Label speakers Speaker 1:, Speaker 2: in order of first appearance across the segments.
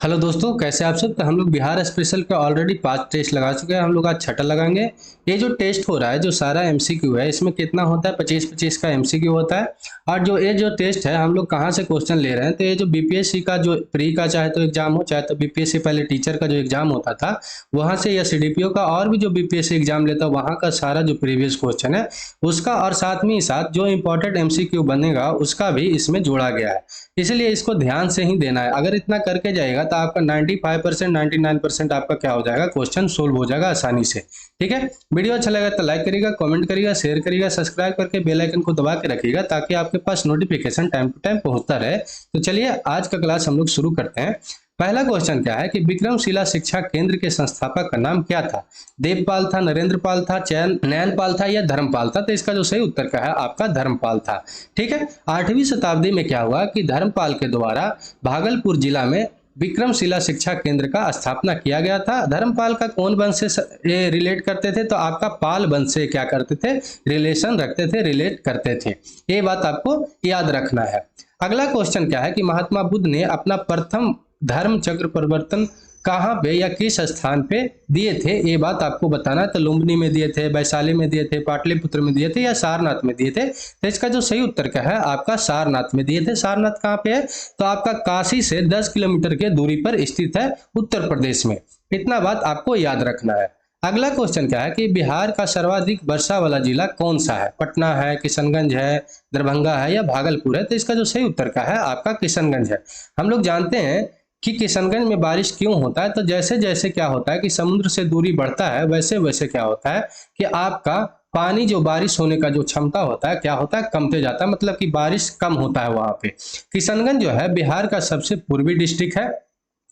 Speaker 1: Hello दोस्तों, कैसे आप सब। तो हम लोग बिहार स्पेशल का ऑलरेडी 5 टेस्ट लगा चुके हैं। हम लोग आज छठा लगाएंगे। ये जो टेस्ट हो रहा है, जो सारा एमसीक्यू है, इसमें कितना होता है, 25-25 का एमसीक्यू होता है। और जो ये जो टेस्ट है, हम लोग कहाँ से क्वेश्चन ले रहे हैं, तो ये जो बीपीएससी का जो प्री का चाहे तो एग्जाम हो, चाहे तो बीपीएससी पहले टीचर का जो एग्जाम होता था वहाँ से, या सीडीपीओ का और भी जो बीपीएससी एग्जाम लेता है वहाँ का सारा जो प्रीवियस क्वेश्चन है उसका, और साथ में ही साथ जो इंपॉर्टेंट एमसीक्यू बनेगा उसका भी इसमें जोड़ा गया है। इसलिए इसको ध्यान से ही देना है। अगर इतना करके जाएगा तो आपका 95% 99% आपका क्या हो जाएगा, क्वेश्चन सोल्व हो जाएगा आसानी से। ठीक है, वीडियो अच्छा लगा तो लाइक करिएगा, कमेंट करिएगा, शेयर करिएगा, सब्सक्राइब करके बेल आइकन को दबा के रखिएगा ताकि आपके पास नोटिफिकेशन टाइम टू टाइम पहुंचता रहे। तो चलिए आज का क्लास हम लोग शुरू करते हैं। पहला क्वेश्चन क्या है कि विक्रमशिला शिक्षा केंद्र के संस्थापक का नाम क्या था। देवपाल था, नरेंद्रपाल था, नयनपाल था या धर्मपाल था। तो इसका जो सही उत्तर का है आपका धर्मपाल था। ठीक है, 8वीं शताब्दी में क्या हुआ कि धर्मपाल के द्वारा भागलपुर जिला में विक्रमशिला शिक्षा केंद्र का स्थापना किया गया था। धर्मपाल का कौन वंश से रिलेट करते थे, तो आपका पाल वंश से क्या करते थे, रिलेशन रखते थे, रिलेट करते थे। ये बात आपको याद रखना है। अगला क्वेश्चन क्या है कि महात्मा बुद्ध ने अपना प्रथम धर्म चक्र परिवर्तन कहाँ पे या किस स्थान पे दिए थे, ये बात आपको बताना है। तो लुम्बिनी में दिए थे, वैशाली में दिए थे, पाटलिपुत्र में दिए थे या सारनाथ में दिए थे। तो इसका जो सही उत्तर क्या है आपका सारनाथ में दिए थे। सारनाथ कहाँ पे है, तो आपका काशी से 10 किलोमीटर के दूरी पर स्थित है, उत्तर प्रदेश में। इतना बात आपको याद रखना है। अगला क्वेश्चन क्या है कि बिहार का सर्वाधिक वर्षा वाला जिला कौन सा है। पटना है, किशनगंज है, दरभंगा है या भागलपुर है। तो इसका जो सही उत्तर का है आपका किशनगंज है। हम लोग जानते हैं कि किशनगंज में बारिश क्यों होता है, तो जैसे जैसे क्या होता है कि समुद्र से दूरी बढ़ता है वैसे वैसे क्या होता है कि आपका पानी जो बारिश होने का जो क्षमता होता है क्या होता है, कमते जाता है, मतलब कि बारिश कम होता है वहां पे। किशनगंज जो है बिहार का सबसे पूर्वी डिस्ट्रिक्ट है,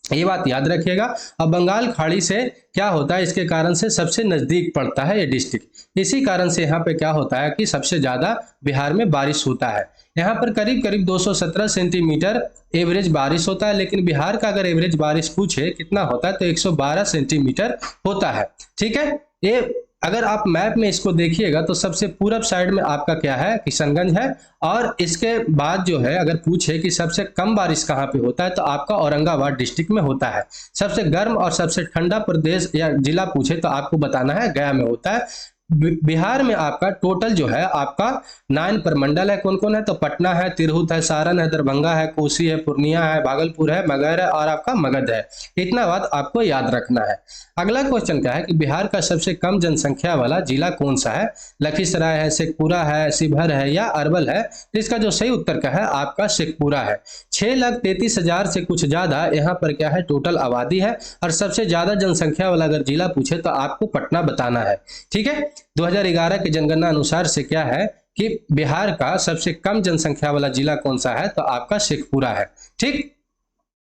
Speaker 1: ये बात याद रखिएगा। अब बंगाल खाड़ी से क्या होता है, इसके कारण से सबसे नजदीक पड़ता है ये डिस्ट्रिक्ट। इसी कारण से यहाँ पे क्या होता है कि सबसे ज्यादा बिहार में बारिश होता है। यहाँ पर करीब करीब 217 सेंटीमीटर एवरेज बारिश होता है, लेकिन बिहार का अगर एवरेज बारिश पूछे कितना होता है तो 112 सेंटीमीटर होता है। ठीक है, ये अगर आप मैप में इसको देखिएगा तो सबसे पूरब साइड में आपका क्या है, किशनगंज है। और इसके बाद जो है अगर पूछे कि सबसे कम बारिश कहाँ पे होता है तो आपका औरंगाबाद डिस्ट्रिक्ट में होता है। सबसे गर्म और सबसे ठंडा प्रदेश या जिला पूछे तो आपको बताना है गया में होता है। बिहार में आपका टोटल जो है आपका 9 प्रमंडल है। कौन कौन है, तो पटना है, तिरहुत है, सारण है, दरभंगा है, कोसी है, पूर्णिया है, भागलपुर है, मगध है और आपका मगध है। इतना बात आपको याद रखना है। अगला क्वेश्चन क्या है कि बिहार का सबसे कम जनसंख्या वाला जिला कौन सा है। लखीसराय है, शेखपुरा है, शिवहर है या अरवल है। इसका जो सही उत्तर का है आपका शेखपुरा है। 6,33,000 से कुछ ज्यादा यहाँ पर क्या है टोटल आबादी है। और सबसे ज्यादा जनसंख्या वाला अगर जिला पूछे तो आपको पटना बताना है। ठीक है, 2011 की जनगणना अनुसार से क्या है कि बिहार का सबसे कम जनसंख्या वाला जिला कौन सा है, तो आपका शेखपुरा है। ठीक,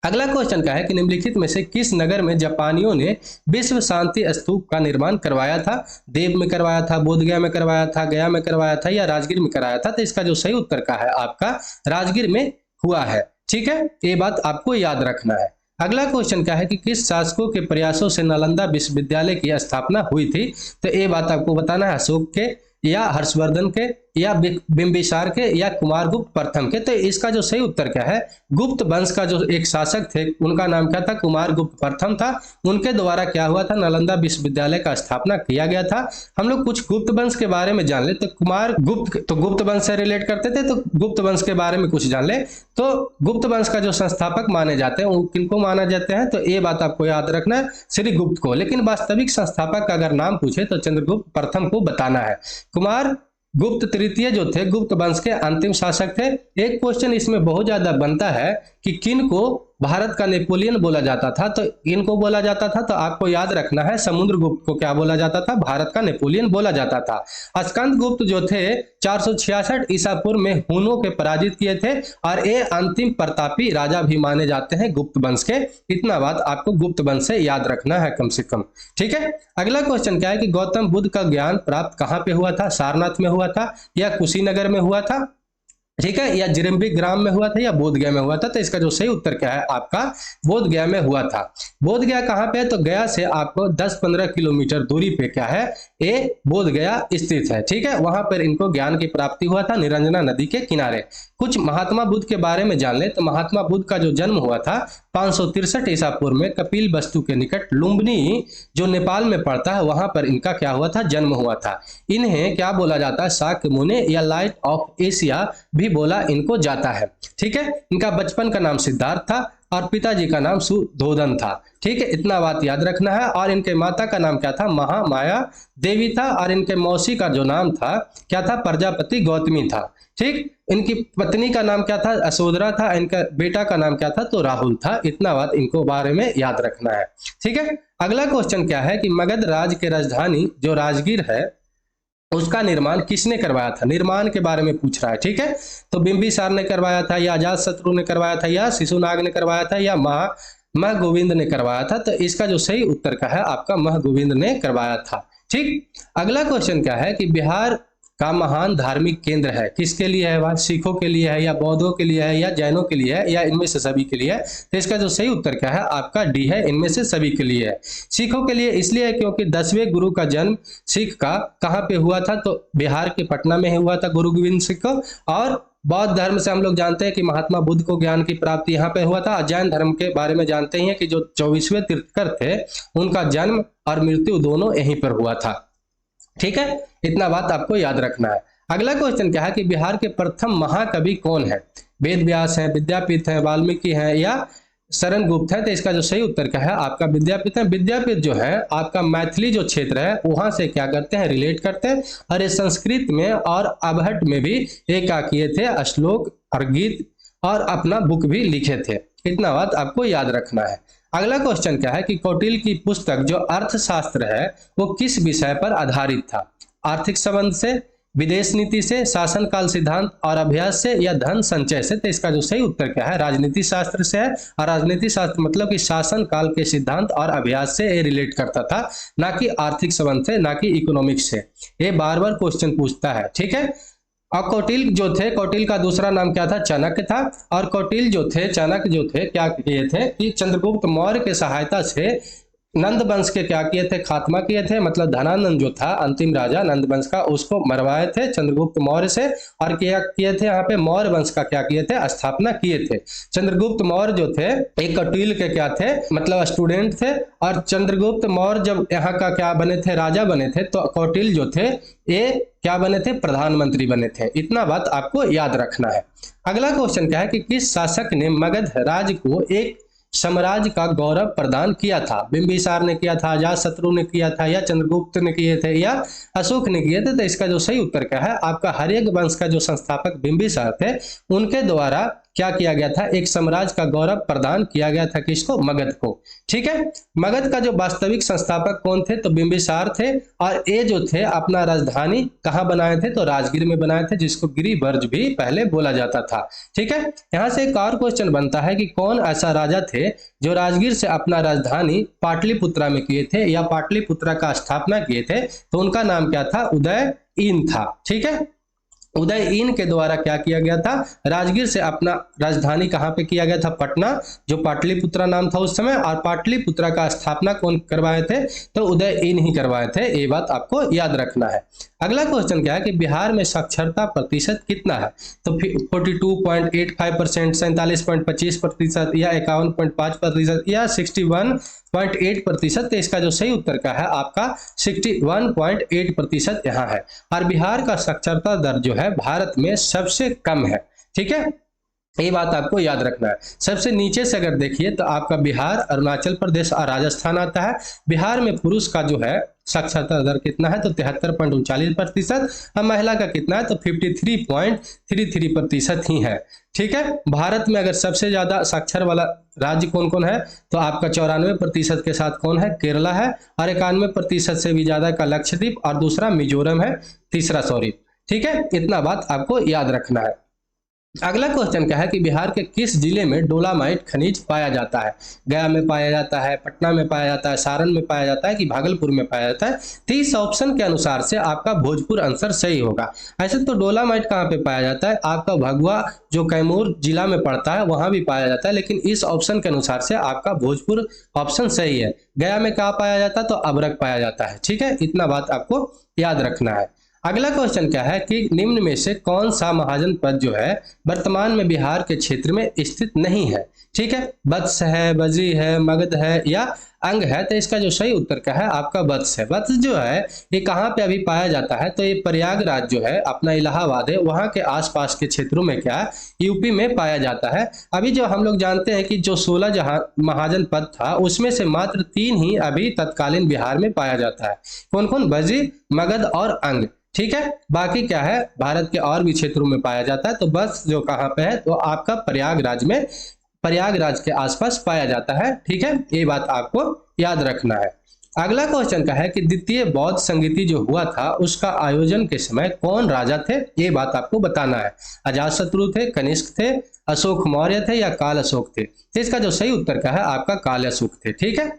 Speaker 1: अगला क्वेश्चन क्या है कि निम्नलिखित में से किस नगर में जापानियों ने विश्व शांति स्तूप का निर्माण करवाया था। देव में करवाया था, बोधगया में करवाया था, गया में करवाया था या राजगीर में कराया था। तो इसका जो सही उत्तर का है आपका राजगीर में हुआ है। ठीक है, ये बात आपको याद रखना है। अगला क्वेश्चन क्या है कि किस शासकों के प्रयासों से नालंदा विश्वविद्यालय की स्थापना हुई थी। तो ये बात आपको बताना है अशोक के या हर्षवर्धन के या बिंबिसार के या कुमारगुप्त प्रथम के। तो इसका जो सही उत्तर क्या है, गुप्त वंश का जो एक शासक थे उनका नाम क्या था, कुमारगुप्त प्रथम था। उनके द्वारा क्या हुआ था, नालंदा विश्वविद्यालय का स्थापना किया गया था। हम लोग कुछ गुप्त वंश के बारे में जान ले तो कुमारगुप्त तो गुप्त वंश से रिलेट करते थे, तो गुप्त वंश के बारे में कुछ जान ले। तो गुप्त वंश का जो संस्थापक माने जाते हैं वो किनको माना जाते हैं, तो ये बात आपको याद रखना है, श्री गुप्त को। लेकिन वास्तविक संस्थापक का अगर नाम पूछे तो चंद्रगुप्त प्रथम को बताना है। कुमार गुप्त तृतीय जो थे गुप्त वंश के अंतिम शासक थे। एक क्वेश्चन इसमें बहुत ज्यादा बनता है कि किन को भारत का नेपोलियन बोला जाता था, तो इनको बोला जाता था, तो आपको याद रखना है समुद्रगुप्त को क्या बोला जाता था, भारत का नेपोलियन बोला जाता था। स्कंदगुप्त जो थे 466 ईसा पूर्व में हुनों के पराजित किए थे और ये अंतिम प्रतापी राजा भी माने जाते हैं गुप्त वंश के। इतना बात आपको गुप्त वंश से याद रखना है कम से कम। ठीक है, अगला क्वेश्चन क्या है कि गौतम बुद्ध का ज्ञान प्राप्त कहाँ पे हुआ था, सारनाथ में हुआ था या कुशीनगर में हुआ था, ठीक है, या जिरम्बिक ग्राम में हुआ था या बोधगया में हुआ था। तो इसका जो सही उत्तर क्या है आपका बोधगया में हुआ था। बोधगया कहाँ पे है, तो गया से आपको 10-15 किलोमीटर दूरी पे क्या है, ये बोधगया स्थित है। ठीक है, वहां पर इनको ज्ञान की प्राप्ति हुआ था निरंजना नदी के किनारे। कुछ महात्मा बुद्ध के बारे में जान ले तो महात्मा बुद्ध का जो जन्म हुआ था 563 ईसा पूर्व में कपिल वस्तु के निकट लुम्बिनी जो नेपाल में पड़ता है वहां पर इनका क्या हुआ था, जन्म हुआ था। इन्हें क्या बोला जाता है, शाक्य मुनि या लाइट ऑफ एशिया भी बोला इनको जाता है। ठीक है, इनका बचपन का नाम सिद्धार्थ था और पिताजी का नाम सुधोधन था। ठीक है, इतना बात याद रखना है। और इनके माता का नाम क्या था, महामाया देवी था। और इनके मौसी का जो नाम था क्या था, प्रजापति गौतमी था। ठीक, इनकी पत्नी का नाम क्या था, असोदरा था। इनका बेटा का नाम क्या था, तो राहुल था। इतना बात इनको बारे में याद रखना है। ठीक है, अगला क्वेश्चन क्या है कि मगध राज के राजधानी जो राजगीर है उसका निर्माण किसने करवाया था, निर्माण के बारे में पूछ रहा है। ठीक है, तो बिंबिसार ने करवाया था या अजातशत्रु ने करवाया था या शिशुनाग ने करवाया था या महगोविंद ने करवाया था। तो इसका जो सही उत्तर का है आपका महगोविंद ने करवाया था। ठीक, अगला क्वेश्चन क्या है कि बिहार का महान धार्मिक केंद्र है, किसके लिए है वह, सिखों के लिए है या बौद्धों के लिए है या जैनों के लिए है या इनमें से सभी के लिए है। तो इसका जो सही उत्तर क्या है आपका डी है, इनमें से सभी के लिए है। सिखों के लिए इसलिए है क्योंकि 10वें गुरु का जन्म सिख का कहाँ पे हुआ था, तो बिहार के पटना में हुआ था गुरु गोविंद सिंह को। और बौद्ध धर्म से हम लोग जानते हैं कि महात्मा बुद्ध को ज्ञान की प्राप्ति यहाँ पे हुआ था। जैन धर्म के बारे में जानते हैं कि जो 24वें तीर्थंकर थे उनका जन्म और मृत्यु दोनों यहीं पर हुआ था। ठीक है, इतना बात आपको याद रखना है। अगला क्वेश्चन क्या है कि बिहार के प्रथम महाकवि कौन है, वेद व्यास है, विद्यापीठ है, वाल्मीकि है या शरण गुप्त है। तो इसका जो सही उत्तर क्या है आपका विद्यापीठ है। विद्यापीठ जो है आपका मैथिली जो क्षेत्र है वहां से क्या करते हैं, रिलेट करते हैं। और ये संस्कृत में और अबहट में भी एक क्या किए थे, श्लोक और गीत और अपना बुक भी लिखे थे। इतना बात आपको याद रखना है। अगला क्वेश्चन क्या है कि कौटिल्य की पुस्तक जो अर्थशास्त्र है वो किस विषय पर आधारित था, आर्थिक संबंध से, विदेश नीति से, शासन काल सिद्धांत और अभ्यास से या धन संचय से। तो इसका जो सही उत्तर क्या है, राजनीति शास्त्र से है। और राजनीति शास्त्र मतलब कि शासन काल के सिद्धांत और अभ्यास से ये रिलेट करता था, ना कि आर्थिक संबंध से, ना कि इकोनॉमिक्स से। ये बार बार क्वेश्चन पूछता है। ठीक है, और कौटिल्य जो थे, कौटिल्य का दूसरा नाम क्या था, चाणक्य था। और कौटिल्य जो थे, चाणक्य जो थे, क्या किए थे कि चंद्रगुप्त मौर्य के सहायता से नंद वंश के क्या किए थे, खात्मा किए थे। मतलब धनानंद जो था अंतिम राजा नंद वंश का, उसको मरवाए थे चंद्रगुप्त मौर्य से। और क्या किए थे, यहाँ पे मौर्य वंश का क्या किए थे, स्थापना किए थे। चंद्रगुप्त मौर्य जो थे एक कौटिल्य के क्या थे, मतलब स्टूडेंट थे। और चंद्रगुप्त मौर्य जब यहाँ का क्या बने थे, राजा बने थे, तो कौटिल्य जो थे ये क्या बने थे, प्रधानमंत्री बने थे। इतना बात आपको याद रखना है। अगला क्वेश्चन क्या है कि किस शासक ने मगध राज्य को एक साम्राज्य का गौरव प्रदान किया था, बिंबिसार ने किया था, अजातशत्रु ने किया था या चंद्रगुप्त ने किए थे या अशोक ने किए थे। तो इसका जो सही उत्तर क्या है आपका हर्यक वंश का जो संस्थापक बिंबिसार थे उनके द्वारा क्या किया गया था, एक साम्राज्य का गौरव प्रदान किया गया था। किसको, मगध को। ठीक है, मगध का जो वास्तविक संस्थापक कौन थे, तो बिंबिसार थे। और ये जो थे अपना राजधानी कहाँ बनाए थे, तो राजगीर में बनाए थे, जिसको गिरिवर्ज भी पहले बोला जाता था। ठीक है, यहाँ से एक और क्वेश्चन बनता है कि कौन ऐसा राजा थे जो राजगीर से अपना राजधानी पाटलिपुत्रा में किए थे या पाटलिपुत्रा का स्थापना किए थे। तो उनका नाम क्या था, उदयीन था। ठीक है, उदयीन के द्वारा क्या किया गया था, राजगीर से अपना राजधानी कहाँ पे किया गया था, पटना, जो पाटलिपुत्रा नाम था उस समय। और पाटलिपुत्रा का स्थापना कौन करवाए थे, तो उदयीन ही करवाए थे। ये बात आपको याद रखना है। अगला क्वेश्चन क्या है कि बिहार में साक्षरता प्रतिशत कितना है, तो 42.85%, 47.25% या 51.5% या 61.8%। तो इसका जो सही उत्तर का है आपका 61.8% यहाँ है। और बिहार का साक्षरता दर जो है भारत में सबसे कम है। ठीक है, ये बात आपको याद रखना है। सबसे नीचे से अगर देखिए तो आपका बिहार, अरुणाचल प्रदेश और राजस्थान आता है। बिहार में पुरुष का जो है साक्षरता दर कितना है, तो 73.39%। और महिला का कितना है, तो 53.33% ही है। ठीक है, भारत में अगर सबसे ज्यादा साक्षर वाला राज्य कौन कौन है, तो आपका 94% के साथ कौन है, केरला है। और 91% से भी ज्यादा का लक्षद्वीप और दूसरा मिजोरम है, तीसरा सॉरी। ठीक है, इतना बात आपको याद रखना है। अगला क्वेश्चन क्या है कि बिहार के किस जिले में डोलामाइट खनिज पाया जाता है, गया में पाया जाता है, पटना में पाया जाता है, सारण में पाया जाता है कि भागलपुर में पाया जाता है। तो इस ऑप्शन के अनुसार से आपका भोजपुर आंसर सही होगा। ऐसे तो डोलामाइट कहाँ पे पाया जाता है, आपका भगवा जो कैमूर जिला में पड़ता है वहां भी पाया जाता है, लेकिन इस ऑप्शन के अनुसार से आपका भोजपुर ऑप्शन सही है। गया में कहाँ पाया जाता है, तो अभ्रक पाया जाता है। ठीक है, इतना बात आपको याद रखना है। अगला क्वेश्चन क्या है कि निम्न में से कौन सा महाजन पद जो है वर्तमान में बिहार के क्षेत्र में स्थित नहीं है। ठीक है, वत्स है, बजी है, मगध है या अंग है। तो इसका जो सही उत्तर क्या है आपका वत्स है। वत्स जो है ये कहाँ पे अभी पाया जाता है, तो ये प्रयागराज जो है अपना इलाहाबाद है वहां के आसपास के क्षेत्रों में क्या है यूपी में पाया जाता है। अभी जो हम लोग जानते हैं कि जो 16 जहां महाजन पद था उसमें से मात्र 3 ही अभी तत्कालीन बिहार में पाया जाता है। कौन कौन? बजी, मगध और अंग। ठीक है, बाकी क्या है भारत के और भी क्षेत्रों में पाया जाता है। तो बस जो कहाँ पे है तो आपका प्रयागराज में, प्रयागराज के आसपास पाया जाता है। ठीक है, ये बात आपको याद रखना है। अगला क्वेश्चन का है कि द्वितीय बौद्ध संगीति जो हुआ था उसका आयोजन के समय कौन राजा थे, ये बात आपको बताना है। अजातशत्रु थे, कनिष्क थे, अशोक मौर्य थे या काल अशोक थे। तो इसका जो सही उत्तर का है आपका काल अशोक थे। ठीक है,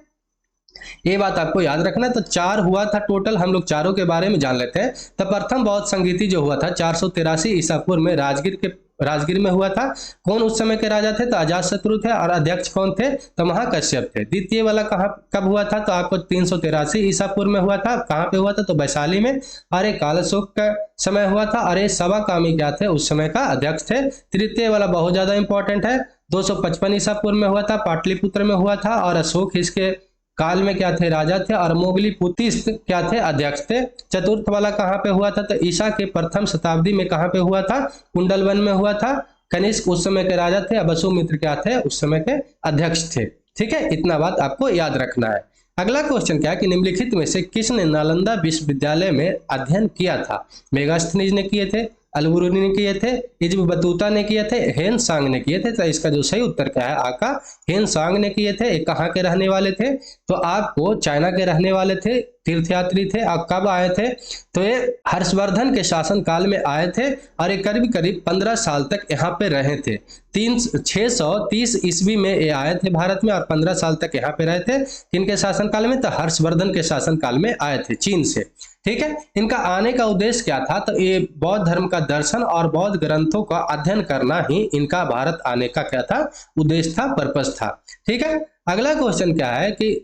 Speaker 1: ये बात आपको याद रखना है। तो 4 हुआ था टोटल, हम लोग चारों के बारे में जान लेते हैं। तो प्रथम बौद्ध संगीति जो हुआ था 483 ईसा पूर्व में राजगीर में हुआ था। कौन उस समय के राजा थे? तो अजातशत्रु थे और अध्यक्ष कौन थे? तो महाकश्यप थे। द्वितीय वाला कब हुआ था? तो आपको 383 ईसा पूर्व में हुआ था। कहाँ पे हुआ था? तो वैशाली में। और एक काल अशोक का समय हुआ था और ये सवा कामी क्या थे उस समय का अध्यक्ष थे। तृतीय वाला बहुत ज्यादा इंपॉर्टेंट है, 255 ईसा पूर्व में हुआ था, पाटलिपुत्र में हुआ था और अशोक इसके काल में क्या थे? राजा थे और मोगली पुतिस्त क्या थे? अध्यक्ष थे। चतुर्थ वाला कहाँ पे हुआ था? तो ईसा के प्रथम शताब्दी में कहाँ पे हुआ था? कुंडलवन में हुआ था। कनिष्क उस समय के राजा थे, वसुमित्र क्या थे? उस समय के अध्यक्ष थे। ठीक है, इतना बात आपको याद रखना है। अगला क्वेश्चन क्या है कि निम्नलिखित में से किसने नालंदा विश्वविद्यालय में अध्ययन किया था? मेगास्थनीज ने किए थे, अलबुरुनी ने किए थे, इब्न बतूता ने किए थे, हेन सांग ने किए थे। तो इसका जो सही उत्तर क्या है आपका हेन सांग ने किए थे। कहाँ के रहने वाले थे? तो आपको चाइना के रहने वाले थे, तीर्थयात्री थे। और कब आए थे? तो ये हर्षवर्धन के शासन काल में आए थे और ये करीब करीब 15 साल तक यहाँ पे रहे थे। 630 ईस्वी में ये आए थे भारत में और 15 साल तक यहाँ पे रहे थे। किनके शासन काल में? तो हर्षवर्धन के शासन काल में आए थे चीन से। ठीक है, इनका आने का उद्देश्य क्या था? तो ये बौद्ध धर्म का दर्शन और बौद्ध ग्रंथों का अध्ययन करना ही इनका भारत आने का क्या था? उद्देश्य था, पर्पस था। ठीक है, अगला क्वेश्चन क्या है कि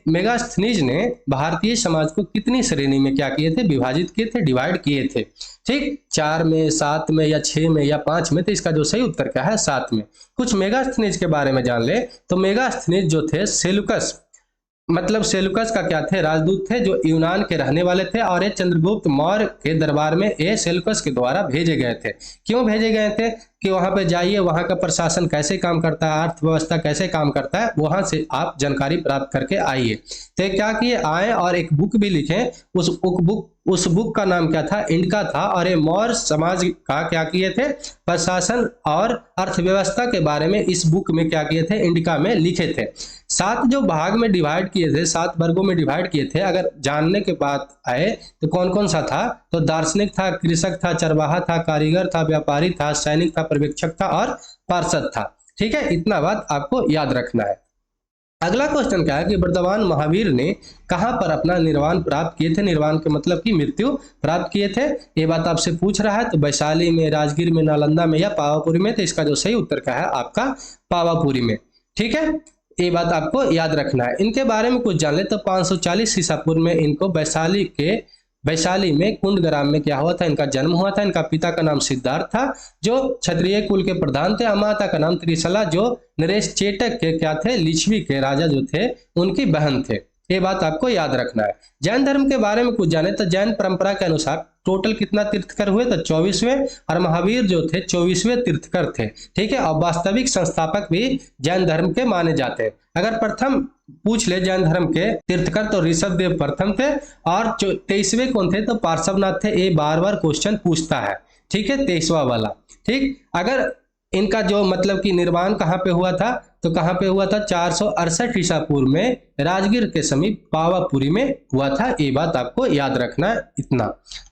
Speaker 1: मेगास्थनीज ने भारतीय समाज को कितनी श्रेणी में क्या किए थे? विभाजित किए थे, डिवाइड किए थे। ठीक, 4 में, 7 में या 6 में या 5 में। तो इसका जो सही उत्तर क्या है? 7 में। कुछ मेगास्थनीज के बारे में जान ले। तो मेगास्थनीज जो थे सेलुकस, मतलब सेलुकस का क्या थे? राजदूत थे जो यूनान के रहने वाले थे और ये चंद्रगुप्त मौर्य के दरबार में ये सेलुकस के द्वारा भेजे गए थे। क्यों भेजे गए थे? कि वहां पे जाइए, वहां का प्रशासन कैसे काम करता है, अर्थव्यवस्था कैसे काम करता है, वहां से आप जानकारी प्राप्त करके आइए। तो क्या किए? आए और एक बुक भी लिखे। उस बुक का नाम क्या था? इंडिका था। और ये मौर्य समाज का क्या किए थे? प्रशासन और अर्थव्यवस्था के बारे में इस बुक में क्या किए थे? इंडिका में लिखे थे। 7 जो भाग में डिवाइड किए थे, 7 वर्गों में डिवाइड किए थे। अगर जानने के बाद आए तो कौन कौन सा था? तो दार्शनिक था, कृषक था, चरवाहा था, कारीगर था, व्यापारी था, सैनिक था, पर्यवेक्षक था और पार्षद था। ठीक है, इतना बात आपको याद रखना है। अगला क्वेश्चन क्या है कि वर्तमान महावीर ने कहां पर अपना निर्वाण प्राप्त किए थे? निर्वाण के मतलब की मृत्यु प्राप्त किए थे। ये बात आपसे पूछ रहा है। तो वैशाली में, राजगीर में, नालंदा में या पावापुरी में। तो इसका जो सही उत्तर क्या है आपका पावापुरी में। ठीक है, ये बात आपको याद रखना है। इनके बारे में कुछ जान ले। तो 540 ईसा पूर्व में इनको वैशाली में कुंडग्राम में क्या हुआ था? इनका जन्म हुआ था। इनका पिता का नाम सिद्धार्थ था जो क्षत्रिय कुल के प्रधान थे। माता का नाम त्रिशला जो नरेश चेटक के क्या थे? लिच्छवी के राजा जो थे उनकी बहन थे। ये बात आपको याद रखना है। जैन धर्म के बारे में कुछ जाने। तो जैन परंपरा के अनुसार टोटल कितना तीर्थकर हुए? तो 24वें। और महावीर जो थे 24वें तीर्थकर थे। ठीक है, और वास्तविक संस्थापक भी जैन धर्म के माने जाते हैं। अगर प्रथम पूछ ले जैन धर्म के तीर्थकर तो ऋषभ देव प्रथम थे। और 23वें कौन थे? तो पार्श्वनाथ थे। ये बार क्वेश्चन पूछता है। ठीक है, 23वां वाला। ठीक, अगर इनका जो मतलब कि निर्माण कहाँ पे हुआ था? तो कहाँ पे हुआ था? 468 ईसा पूर्व में राजगीर के समीप पावापुरी में हुआ था। ये बात आपको याद रखना है। इतना।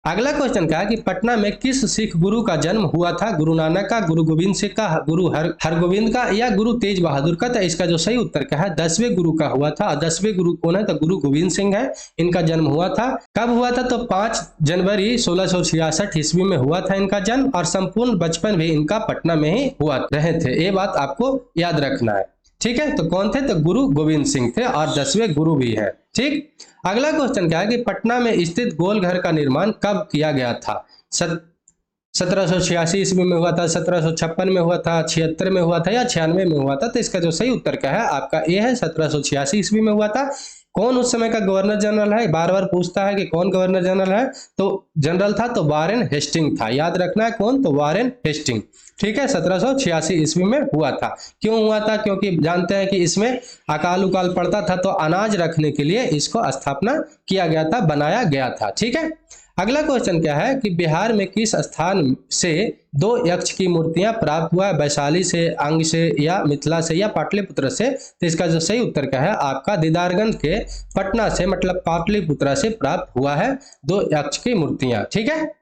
Speaker 1: अगला क्वेश्चन क्या है कि पटना में किस सिख गुरु का जन्म हुआ था? गुरु नानक का, गुरु गोविंद सिंह का, गुरु हरगोविंद का या गुरु तेज बहादुर का? तो इसका जो सही उत्तर क्या है? 10वें गुरु का हुआ था। 10वें गुरु कौन है? तो गुरु गोविंद सिंह है। इनका जन्म हुआ था। कब हुआ था? तो 5 जनवरी 1666 ईस्वी में हुआ था इनका जन्म। और संपूर्ण बचपन भी इनका पटना में ही हुआ रहे थे। ये बात आपको याद रखना है। ठीक है, तो कौन थे? तो गुरु गोविंद सिंह थे और 10वें गुरु भी है। ठीक, अगला क्वेश्चन क्या है कि पटना में स्थित गोलघर का निर्माण कब किया गया था? 1786 ईस्वी में हुआ था, 1756 में हुआ था, 76 में हुआ था या 96 में हुआ था? तो इसका जो सही उत्तर क्या है आपका ए है, 1786 ईस्वी में हुआ था। कौन उस समय का गवर्नर जनरल है? बार बार पूछता है कि कौन गवर्नर जनरल है, तो जनरल था तो वारेन हेस्टिंग था। याद रखना है कौन? तो वारेन हेस्टिंग। ठीक है, 1786 ईस्वी में हुआ था। क्यों हुआ था? क्योंकि जानते हैं कि इसमें अकाल उकाल पड़ता था तो अनाज रखने के लिए इसको स्थापना किया गया था, बनाया गया था। ठीक है, अगला क्वेश्चन क्या है कि बिहार में किस स्थान से 2 यक्ष की मूर्तियां प्राप्त हुआ है? वैशाली से, अंग से या मिथिला से या पाटलिपुत्र से? तो इसका जो सही उत्तर क्या है आपका दीदारगंज के पटना से मतलब पाटलिपुत्र से प्राप्त हुआ है 2 यक्ष की मूर्तियां। ठीक है,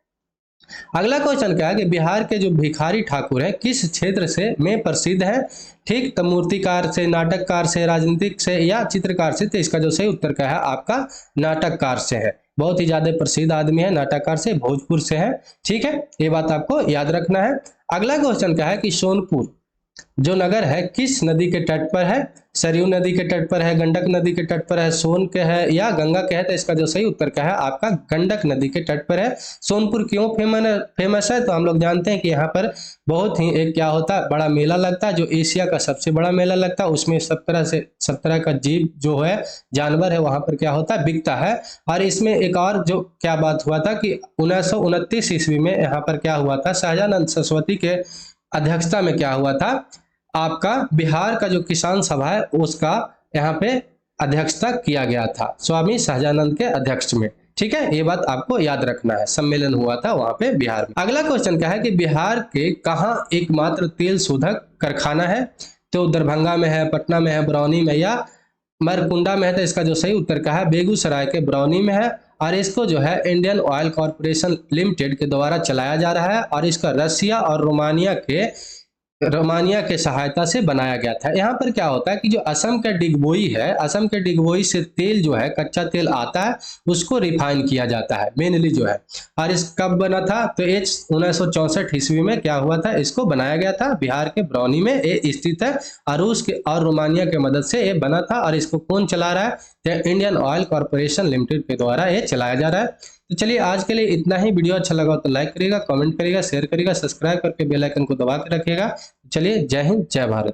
Speaker 1: अगला क्वेश्चन क्या है कि बिहार के जो भिखारी ठाकुर हैं किस क्षेत्र से में प्रसिद्ध है? ठीक, तो मूर्तिकार से, नाटककार से, राजनीतिक से या चित्रकार से? तो इसका जो सही उत्तर क्या है आपका नाटककार से है। बहुत ही ज्यादा प्रसिद्ध आदमी है, नाटककार से, भोजपुर से है। ठीक है, ये बात आपको याद रखना है। अगला क्वेश्चन क्या है कि सोनपुर जो नगर है किस नदी के तट पर है? सरयू नदी के तट पर है, गंडक नदी के तट पर है, सोन के है या गंगा के है? तो इसका जो सही उत्तर क्या है आपका गंडक नदी के तट पर है। सोनपुर क्यों फेमस है? तो हम लोग जानते हैं कि यहाँ पर बहुत ही एक क्या होता है बड़ा मेला लगता है, जो एशिया का सबसे बड़ा मेला लगता है। उसमें सब तरह का जीव जो है, जानवर है, वहां पर क्या होता है बिकता है। और इसमें एक और जो क्या बात हुआ था कि 1929 ईस्वी में यहाँ पर क्या हुआ था, सहजानंद सरस्वती के अध्यक्षता में क्या हुआ था आपका बिहार का जो किसान सभा है उसका यहाँ पे अध्यक्षता किया गया था, स्वामी सहजानंद के अध्यक्ष में। ठीक है, ये बात आपको याद रखना है, सम्मेलन हुआ था वहां पे बिहार में। अगला क्वेश्चन क्या है कि बिहार के कहाँ एकमात्र तेल शोधक कारखाना है? तो दरभंगा में है, पटना में है, बरौनी में या मरकुंडा में है? तो इसका जो सही उत्तर क्या है बेगूसराय के बरौनी में है। और इसको जो है इंडियन ऑयल कॉर्पोरेशन लिमिटेड के द्वारा चलाया जा रहा है और इसका रसिया और रोमानिया के सहायता से बनाया गया था। यहाँ पर क्या होता है कि जो असम का डिगबोई है, असम के डिगबोई से तेल जो है कच्चा तेल आता है, उसको रिफाइन किया जाता है मेनली जो है। और इस कब बना था? तो 1964 ईस्वी में क्या हुआ था, इसको बनाया गया था। बिहार के बरौनी में ये स्थित है और रूस के और रोमानिया के मदद से ये बना था। और इसको कौन चला रहा है? तो इंडियन ऑयल कॉर्पोरेशन लिमिटेड के द्वारा ये चलाया जा रहा है। तो चलिए आज के लिए इतना ही। वीडियो अच्छा लगा तो लाइक करिएगा, कमेंट करिएगा, शेयर करिएगा, सब्सक्राइब करके बेल आइकन को दबा के रखिएगा। चलिए, जय हिंद, जय भारत।